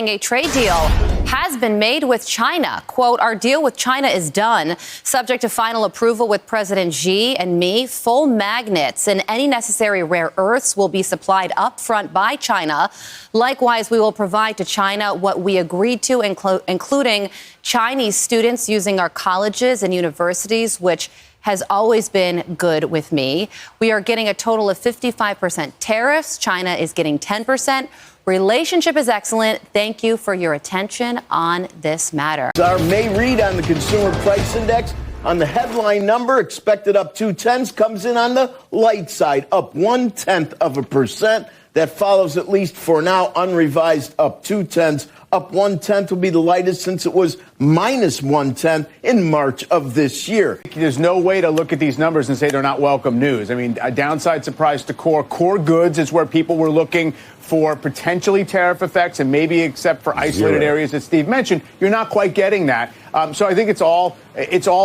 A trade deal has been made with China. Quote, our deal with China is done. Subject to final approval with President Xi and me, full magnets and any necessary rare earths will be supplied up front by China. Likewise, we will provide to China what we agreed to, including Chinese students using our colleges and universities, which has always been good with me. We are getting a total of 55% tariffs. China is getting 10%. Relationship is excellent. Thank you for your attention on this matter. Our May read on the consumer price index on the headline number expected up 0.2, comes in on the light side, up 0.1%. That follows, at least for now, unrevised up 0.2. Up 0.1 will be the lightest since it was minus 0.1 in March of this year. There's no way to look at these numbers and say they're not welcome news. I mean, a downside surprise to core goods is where people were looking for potentially tariff effects, and maybe except for isolated areas that Steve mentioned, you're not quite getting that. So I think it's all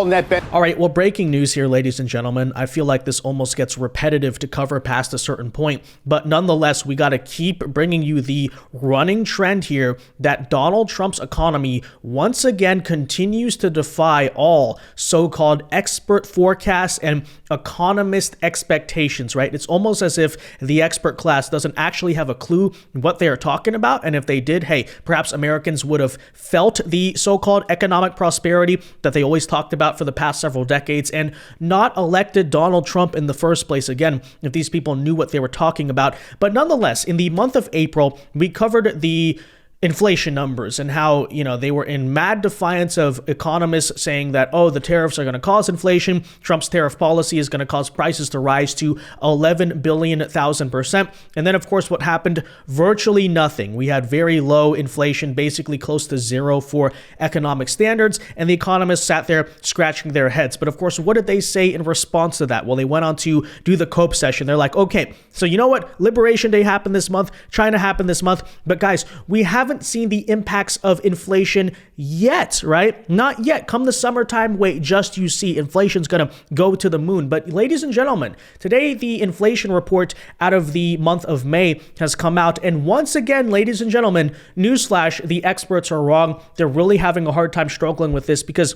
net benefit. All right, well, breaking news here, ladies and gentlemen. I feel like this almost gets repetitive to cover past a certain point, but nonetheless, we got to keep bringing you the running trend here that Donald Trump's economy once again continues to defy all so-called expert forecasts and economist expectations, right? It's almost as if the expert class doesn't actually have a clue what they are talking about, and if they did, hey, perhaps Americans would have felt the so-called economic prosperity that they always talked about for the past several decades and not elected Donald Trump in the first place. Again, if these people knew what they were talking about. But nonetheless, in the month of April, we covered the inflation numbers and how, they were in mad defiance of economists saying that, oh, the tariffs are going to cause inflation. Trump's tariff policy is going to cause prices to rise to 11 billion %. And then, of course, what happened? Virtually nothing. We had very low inflation, basically close to zero for economic standards. And the economists sat there scratching their heads. But of course, what did they say in response to that? Well, they went on to do the COPE session. They're like, okay, so you know what? Liberation Day happened this month. China happened this month. But guys, we haven't seen the impacts of inflation yet, right? Not yet. Come the summertime, wait, just you see. Inflation's going to go to the moon. But ladies and gentlemen, today the inflation report out of the month of May has come out. And once again, ladies and gentlemen, newsflash, the experts are wrong. They're really having a hard time struggling with this because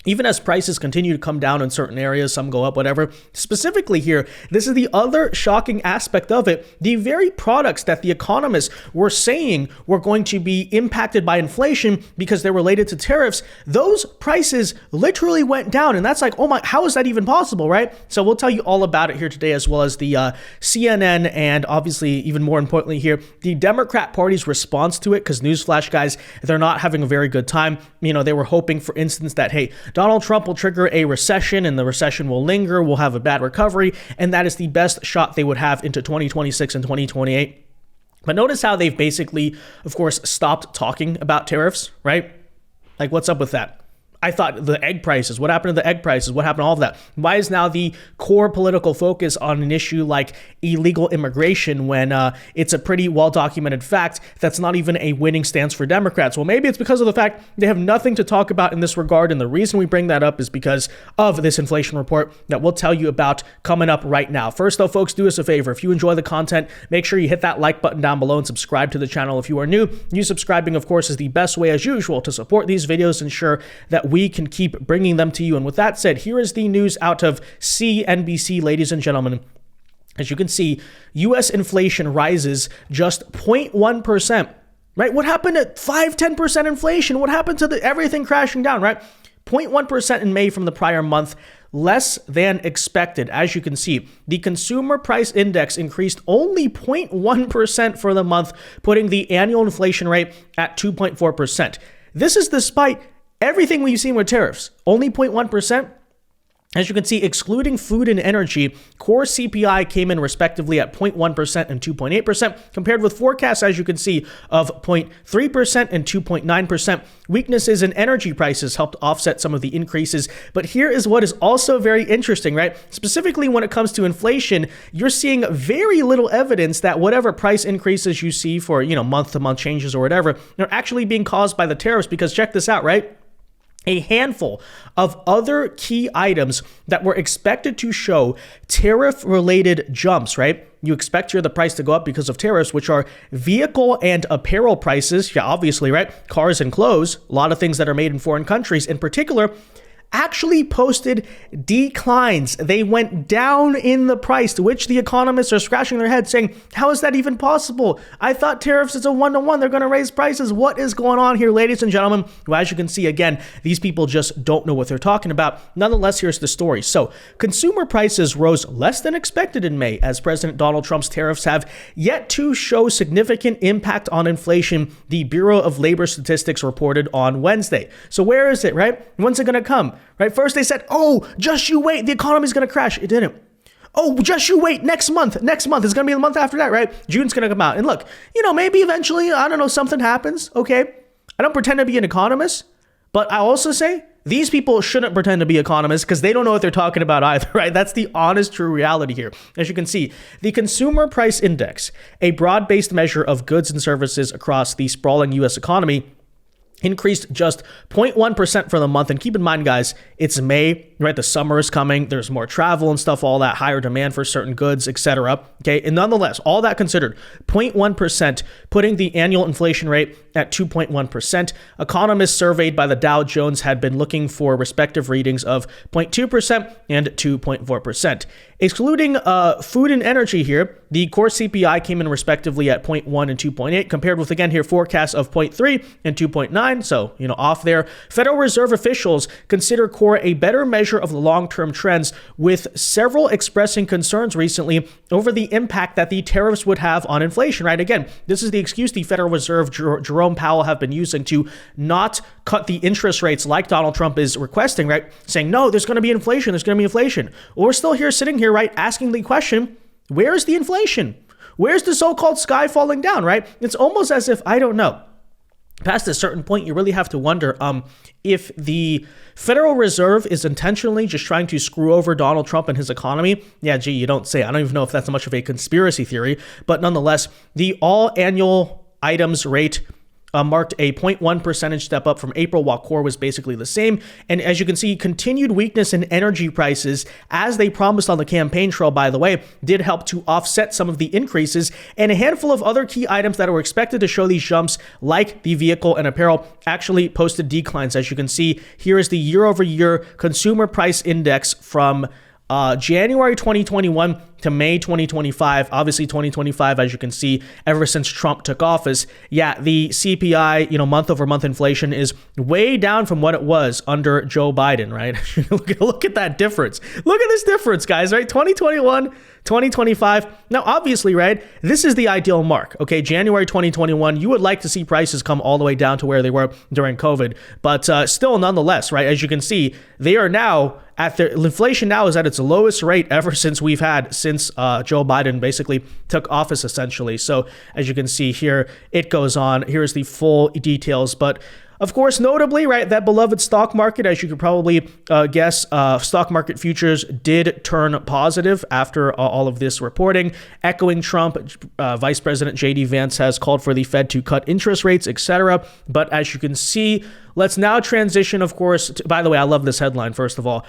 even as prices continue to come down in certain areas, some go up, whatever. Specifically here, this is the other shocking aspect of it. The very products that the economists were saying were going to be impacted by inflation because they're related to tariffs, those prices literally went down. And that's like, oh my, how is that even possible, right? So we'll tell you all about it here today, as well as the CNN and obviously, even more importantly here, the Democrat Party's response to it, because newsflash, guys, they're not having a very good time. They were hoping, for instance, that, hey, Donald Trump will trigger a recession and the recession will linger, we'll have a bad recovery, and that is the best shot they would have into 2026 and 2028. But notice how they've basically, of course, stopped talking about tariffs, right? Like, what's up with that? I thought the egg prices, what happened to the egg prices? What happened to all of that? Why is now the core political focus on an issue like illegal immigration when it's a pretty well-documented fact that's not even a winning stance for Democrats? Well, maybe it's because of the fact they have nothing to talk about in this regard. And the reason we bring that up is because of this inflation report that we'll tell you about coming up right now. First, though, folks, do us a favor. If you enjoy the content, make sure you hit that like button down below and subscribe to the channel if you are new. You subscribing, of course, is the best way, as usual, to support these videos, ensure that we can keep bringing them to you. And with that said, here is the news out of CNBC, ladies and gentlemen. As you can see, U.S. inflation rises just 0.1%, right? What happened to 5-10% inflation? What happened to everything crashing down, right? 0.1% in May from the prior month, less than expected. As you can see, the consumer price index increased only 0.1% for the month, putting the annual inflation rate at 2.4%. This is despite everything we've seen with tariffs, only 0.1%. As you can see, excluding food and energy, core CPI came in respectively at 0.1% and 2.8%, compared with forecasts, as you can see, of 0.3% and 2.9%. Weaknesses in energy prices helped offset some of the increases. But here is what is also very interesting, right? Specifically when it comes to inflation, you're seeing very little evidence that whatever price increases you see for, month-to-month changes or whatever, are actually being caused by the tariffs, because check this out, right? a handful of other key items that were expected to show tariff-related jumps, right? You expect here the price to go up because of tariffs, which are vehicle and apparel prices. Yeah, obviously, right? Cars and clothes, a lot of things that are made in foreign countries in particular, actually posted declines. They went down in the price, to which the economists are scratching their heads saying, how is that even possible? I thought tariffs is a one-to-one. They're going to raise prices. What is going on here, ladies and gentlemen? Well, as you can see, again, these people just don't know what they're talking about. Nonetheless, here's the story. So consumer prices rose less than expected in May, as President Donald Trump's tariffs have yet to show significant impact on inflation, the Bureau of Labor Statistics reported on Wednesday. So where is it, right? When's it going to come? Right? First they said, oh, just you wait, the economy's going to crash. It didn't. Oh, just you wait, next month. Next month is going to be the month after that, right? June's going to come out. And look, maybe eventually, I don't know, something happens, okay? I don't pretend to be an economist, but I also say these people shouldn't pretend to be economists because they don't know what they're talking about either, right? That's the honest, true reality here. As you can see, the Consumer Price Index, a broad-based measure of goods and services across the sprawling U.S. economy, increased just 0.1% for the month. And keep in mind, guys, it's May, right? The summer is coming. There's more travel and stuff, all that, higher demand for certain goods, etc. Okay. And nonetheless, all that considered, 0.1%, putting the annual inflation rate at 2.1%. Economists surveyed by the Dow Jones had been looking for respective readings of 0.2% and 2.4%. Excluding food and energy here, the core CPI came in respectively at 0.1 and 2.8, compared with, again, here, forecasts of 0.3 and 2.9. So, off there. Federal Reserve officials consider core a better measure of the long-term trends, with several expressing concerns recently over the impact that the tariffs would have on inflation, right? Again, this is the excuse the Federal Reserve, Jerome Powell, have been using to not cut the interest rates like Donald Trump is requesting, right? Saying, no, there's going to be inflation. There's going to be inflation. Well, we're still here sitting here, right, asking the question, where's the inflation? Where's the so-called sky falling down, right? It's almost as if, I don't know, past a certain point, you really have to wonder if the Federal Reserve is intentionally just trying to screw over Donald Trump and his economy. Yeah, gee, you don't say. I don't even know if that's much of a conspiracy theory, but nonetheless, the all annual items rate marked a 0.1 percentage step up from April, while core was basically the same. And as you can see, continued weakness in energy prices, as they promised on the campaign trail, by the way, did help to offset some of the increases. And a handful of other key items that were expected to show these jumps, like the vehicle and apparel, actually posted declines. As you can see, here is the year-over-year consumer price index from January 2021 to May 2025. Obviously 2025, as you can see, ever since Trump took office, the CPI, month over month inflation is way down from what it was under Joe Biden, right? Look at that difference. Look at this difference, guys, right? 2021, 2025. Now, obviously, right, this is the ideal mark. Okay, January 2021, you would like to see prices come all the way down to where they were during COVID, but still, nonetheless, right, as you can see, they are now inflation now is at its lowest rate ever since Joe Biden basically took office, essentially. So as you can see here, it goes on. Here's the full details. But of course, notably, right, that beloved stock market, as you could probably guess, stock market futures did turn positive after all of this reporting. Echoing Trump, Vice President J.D. Vance has called for the Fed to cut interest rates, etc. But as you can see, let's now transition, of course, by the way, I love this headline, first of all.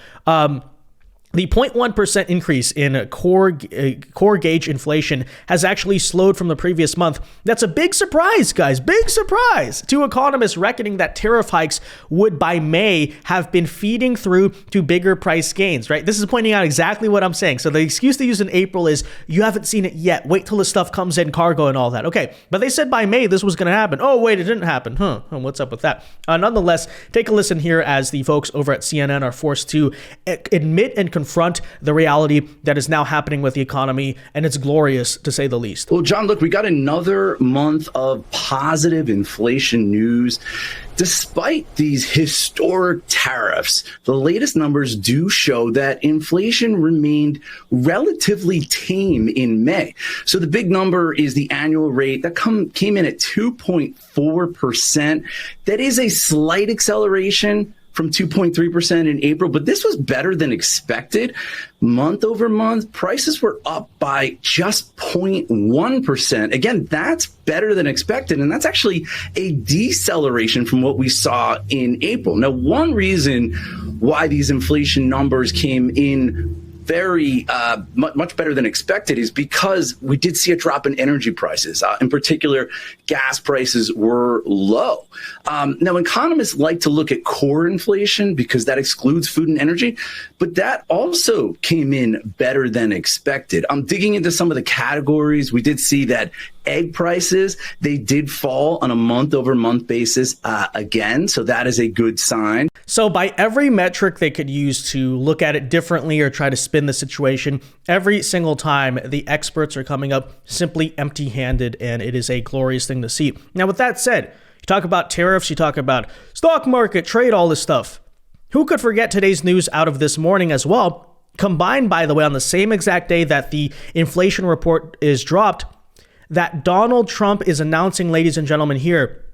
The 0.1% increase in core gauge inflation has actually slowed from the previous month. That's a big surprise, guys. Big surprise to economists, reckoning that tariff hikes would by May have been feeding through to bigger price gains, right? This is pointing out exactly what I'm saying. So the excuse they use in April is you haven't seen it yet. Wait till the stuff comes in, cargo and all that. Okay, but they said by May this was going to happen. Oh, wait, it didn't happen. What's up with that? Nonetheless, take a listen here as the folks over at CNN are forced to admit and confront the reality that is now happening with the economy, and it's glorious, to say the least. Well, John, look, we got another month of positive inflation news. Despite these historic tariffs, the latest numbers do show that inflation remained relatively tame in May. So the big number is the annual rate that came in at 2.4%. That is a slight acceleration from 2.3% in April, but this was better than expected. Month over month, prices were up by just 0.1%. Again, that's better than expected, and that's actually a deceleration from what we saw in April. Now, one reason why these inflation numbers came in very much better than expected is because we did see a drop in energy prices. In particular, gas prices were low. Now, economists like to look at core inflation because that excludes food and energy, but that also came in better than expected. Digging into some of the categories, we did see that egg prices, they did fall on a month over month basis again. So that is a good sign. So by every metric they could use to look at it differently or try to spin the situation, every single time the experts are coming up simply empty-handed, and it is a glorious thing to see. Now, with that said, you talk about tariffs, you talk about stock market, trade, all this stuff. Who could forget today's news out of this morning as well? Combined, by the way, on the same exact day that the inflation report is dropped, that Donald Trump is announcing, ladies and gentlemen, here,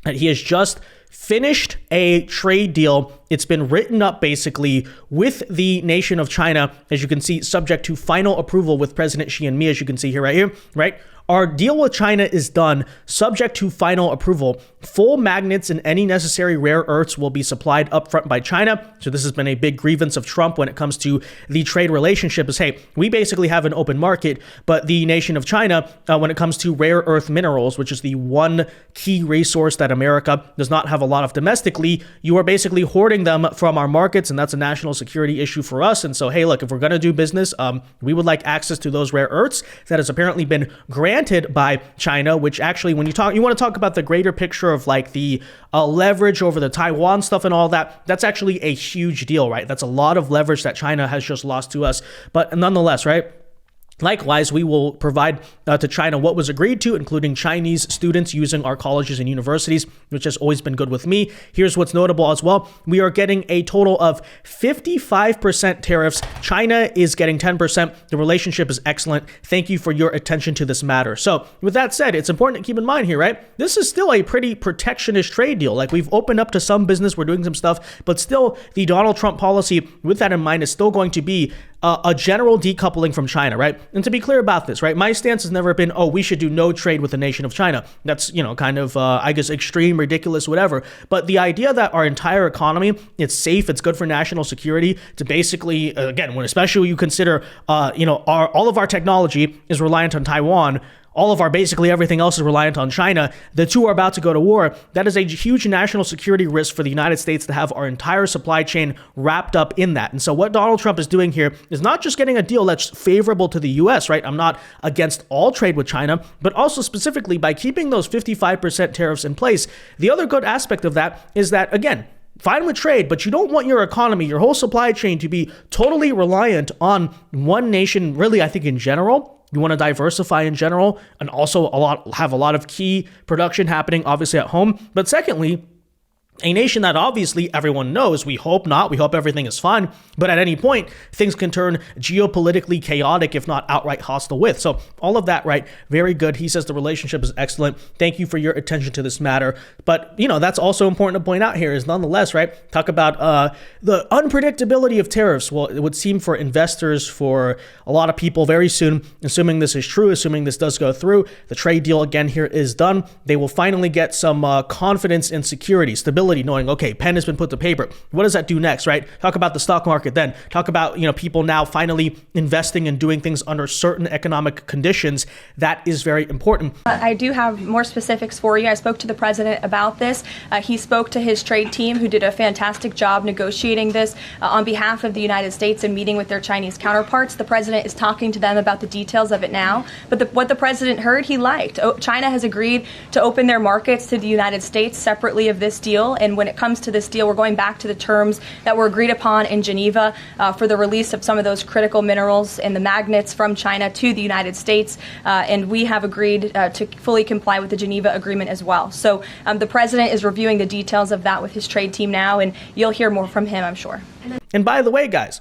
that he has just finished a trade deal. It's been written up basically with the nation of China, as you can see, subject to final approval with President Xi and me, as you can see here, right? Our deal with China is done, subject to final approval. Full magnets and any necessary rare earths will be supplied upfront by China. So this has been a big grievance of Trump when it comes to the trade relationship is, hey, we basically have an open market, but the nation of China, when it comes to rare earth minerals, which is the one key resource that America does not have a lot of domestically, you are basically hoarding them from our markets, and that's a national security issue for us. And so, hey, look, if we're going to do business, we would like access to those rare earths that has apparently been granted by China, which actually, when you want to talk about the greater picture of like the leverage over the Taiwan stuff and all that, that's actually a huge deal, right? That's a lot of leverage that China has just lost to us. But nonetheless, right? Likewise, we will provide to China what was agreed to, including Chinese students using our colleges and universities, which has always been good with me. Here's what's notable as well. We are getting a total of 55% tariffs. China is getting 10%. The relationship is excellent. Thank you for your attention to this matter. So with that said, it's important to keep in mind here, right? This is still a pretty protectionist trade deal. Like, we've opened up to some business, we're doing some stuff, but still the Donald Trump policy, with that in mind, is still going to be a general decoupling from China, right? And to be clear about this, right, my stance has never been, oh, we should do no trade with the nation of China. That's, kind of, I guess, extreme, ridiculous, whatever. But the idea that our entire economy, it's safe, it's good for national security to basically, again, when especially you consider, all of our technology is reliant on Taiwan, all of our basically everything else is reliant on China. The two are about to go to war. That is a huge national security risk for the United States to have our entire supply chain wrapped up in that. And so what Donald Trump is doing here is not just getting a deal that's favorable to the U.S., right? I'm not against all trade with China, but also specifically by keeping those 55% tariffs in place. The other good aspect of that is that, again, fine with trade, but you don't want your economy, your whole supply chain to be totally reliant on one nation, really, I think in general. You want to diversify in general and also have a lot of key production happening, obviously, at home. But secondly, a nation that obviously everyone knows, we hope not, we hope everything is fine, but at any point, things can turn geopolitically chaotic, if not outright hostile with. So all of that, right, very good. He says the relationship is excellent. Thank you for your attention to this matter. But, that's also important to point out here is nonetheless, right, talk about the unpredictability of tariffs. Well, it would seem for investors, for a lot of people very soon, assuming this is true, assuming this does go through, the trade deal again here is done. They will finally get some confidence and security, stability, knowing, okay, pen has been put to paper. What does that do next, right? Talk about the stock market then. Talk about, people now finally investing and doing things under certain economic conditions. That is very important. I do have more specifics for you. I spoke to the president about this. He spoke to his trade team, who did a fantastic job negotiating this on behalf of the United States and meeting with their Chinese counterparts. The president is talking to them about the details of it now. But what the president heard, he liked. China has agreed to open their markets to the United States separately of this deal. And when it comes to this deal, we're going back to the terms that were agreed upon in Geneva for the release of some of those critical minerals and the magnets from China to the United States. And we have agreed to fully comply with the Geneva Agreement as well. So the president is reviewing the details of that with his trade team now, and you'll hear more from him, I'm sure. And by the way, guys,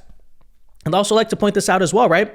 I'd also like to point this out as well, right?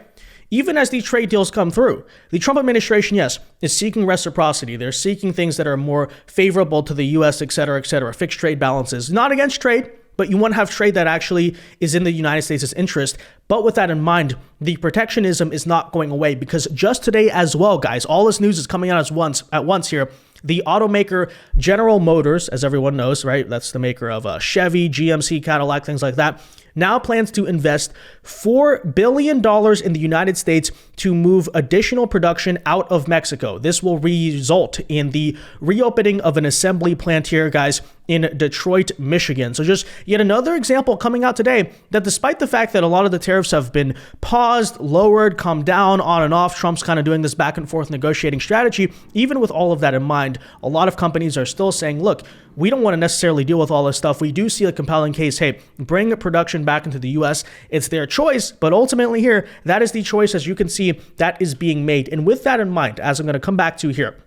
Even as these trade deals come through, the Trump administration, yes, is seeking reciprocity. They're seeking things that are more favorable to the U.S., et cetera, fixed trade balances. Not against trade, but you want to have trade that actually is in the United States' interest. But with that in mind, the protectionism is not going away, because just today as well, guys, all this news is coming out at once here. The automaker General Motors, as everyone knows, right? That's the maker of Chevy, GMC, Cadillac, things like that, now plans to invest $4 billion in the United States to move additional production out of Mexico. This will result in the reopening of an assembly plant here, guys, in Detroit, Michigan. So just yet another example coming out today that despite the fact that a lot of the tariffs have been paused, lowered, come down, on and off, Trump's kind of doing this back and forth negotiating strategy. Even with all of that in mind, a lot of companies are still saying, look, we don't want to necessarily deal with all this stuff. We do see a compelling case. Hey, bring production back into the U.S. It's their choice, but ultimately here, that is the choice, as you can see, that is being made. And with that in mind, as I'm going to come back to here,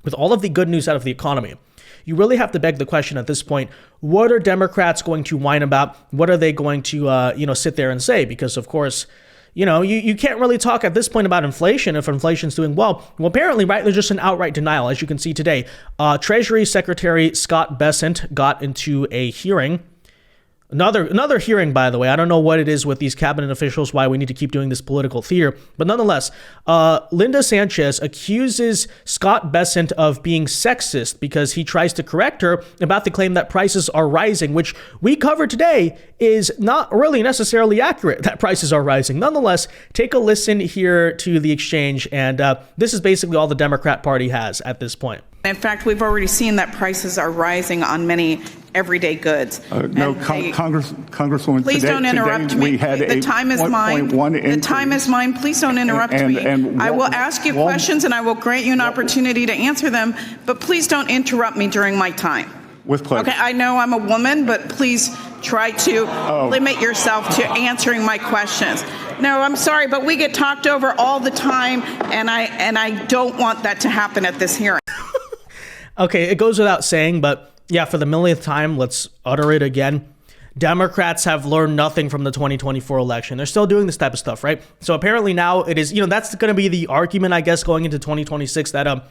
with all of the good news out of the economy, you really have to beg the question at this point, what are Democrats going to whine about? What are they going to, sit there and say? Because, of course, you can't really talk at this point about inflation if inflation's doing well. Well, apparently, right, there's just an outright denial, as you can see today. Treasury Secretary Scott Bessent got into a hearing. Another hearing, by the way. I don't know what it is with these cabinet officials, why we need to keep doing this political theater. But nonetheless, Linda Sanchez accuses Scott Bessent of being sexist because he tries to correct her about the claim that prices are rising, which we covered today is not really necessarily accurate, that prices are rising. Nonetheless, take a listen here to the exchange. And this is basically all the Democrat Party has at this point. In fact, we've already seen that prices are rising on many everyday goods. Congresswoman, please don't interrupt me. The time is mine. The time is mine. Please don't interrupt me. I will ask you questions and I will grant you an opportunity to answer them, but please don't interrupt me during my time. With pleasure. Okay, I know I'm a woman, but please try to limit yourself to answering my questions. No, I'm sorry, but we get talked over all the time, and I don't want that to happen at this hearing. Okay, it goes without saying, but yeah, for the millionth time, let's utter it again. Democrats have learned nothing from the 2024 election. They're still doing this type of stuff, right? So apparently now it is, that's going to be the argument, I guess, going into 2026 that,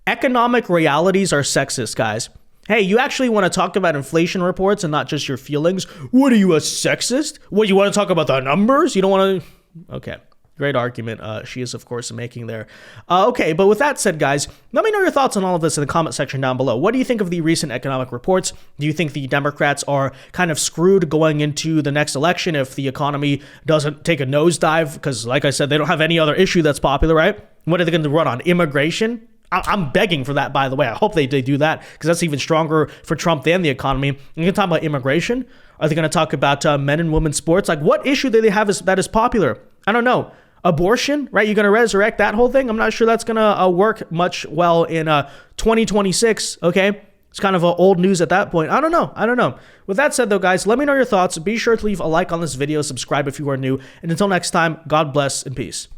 economic realities are sexist, guys. Hey, you actually want to talk about inflation reports and not just your feelings? What are you, a sexist? What, you want to talk about the numbers? You don't want to? Okay. Great argument she is, of course, making there. Okay, but with that said, guys, let me know your thoughts on all of this in the comment section down below. What do you think of the recent economic reports? Do you think the Democrats are kind of screwed going into the next election if the economy doesn't take a nosedive? Because, like I said, they don't have any other issue that's popular, right? What are they going to run on? Immigration? I'm begging for that, by the way. I hope they do that, because that's even stronger for Trump than the economy. You can talk about immigration. Are they going to talk about men and women's sports? Like, what issue do they have that is popular? I don't know. Abortion, right? You're going to resurrect that whole thing? I'm not sure that's going to work much well in 2026, okay? It's kind of old news at that point. I don't know. With that said, though, guys, let me know your thoughts. Be sure to leave a like on this video, subscribe if you are new. And until next time, God bless and peace.